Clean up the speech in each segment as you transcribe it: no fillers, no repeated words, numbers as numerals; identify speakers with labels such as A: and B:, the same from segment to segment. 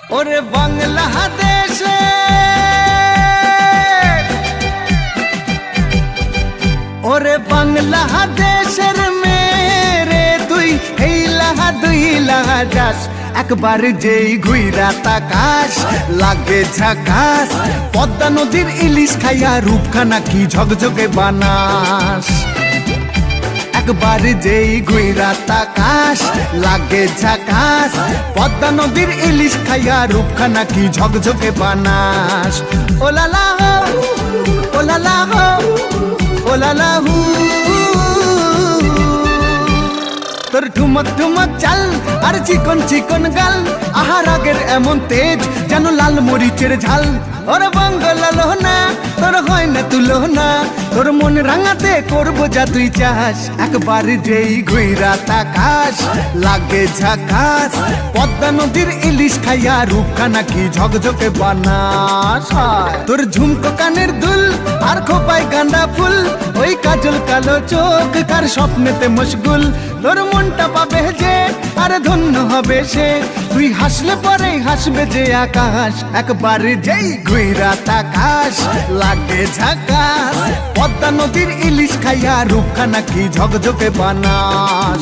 A: ওরে বাংলাদেশে ওরে বাংলাদেশের মেরে তুই এই লাহা দুই লাহা যাস একবার যেই ঘুইরা তাকাস লাগে ঝাকাস পদ্মা নদীর ইলিশ খাইয়া রূপখানা কি ঝকঝকে বানাস একবার যেই ঘুইরা তাকাস লাগে ঝাকাস পদ্মা নদীর ইলিশ খাইয়া রূপখানা কি ঝকঝকে বানাস ওলালা হো ওলালা হো ওলালা হু তোর ঠুমক ঠুমক চাল আর চিকন চিকন গাল আহার আগের এমন তেজ যেন লাল মরিচের ঝাল ওরে বঙ্গলালো না তোর হয় না তুলো না তোর মন রাঙাতে করবো যা তুই চাস একবার যেই ঘুইরা তাকাস লাগে ঝাকাস পদ্মা নদীর ইলিশ খাইয়া রূপখানা কি ঝকঝকে বানাস তোর ঝুমকো কানের দুল আর খোপায় গাঁদা ফুল ওই কাজল কালো চোখ কার স্বপ্নেতে মশগুল তোর মনটা পাবে যে আর ধন্য হবে সে তুই হাসলে পরে হাসবে যে আকাশ একবার যেই ঘুইরা তাকাস লাগে ঝাকাস পদ্মা নদীর ইলিশ খাইয়া রূপখানা কি ঝকঝকে বানাস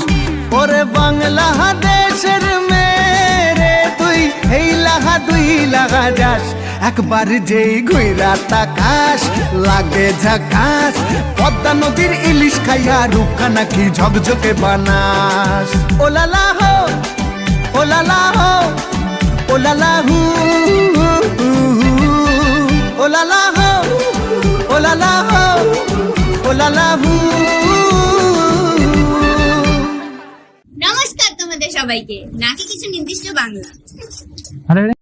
A: ওরে বাংলাদেশের মেরে তুই এই লাহা দুই লাহা যাস একবার যেই ঘুইরা তাকাস লাগে ঝাকাস পদ্মা নদীর ইলিশ খাইয়া রূপখানা কি ঝকঝকে বানাস ওলালা হো ওলালা হো ওলালা হু ওলালা হো ওলালা হো ওলালা হু।
B: নমস্কার তোমাদের সবাইকে। নাকি কিছু নির্দিষ্ট বাংলা।
C: আরে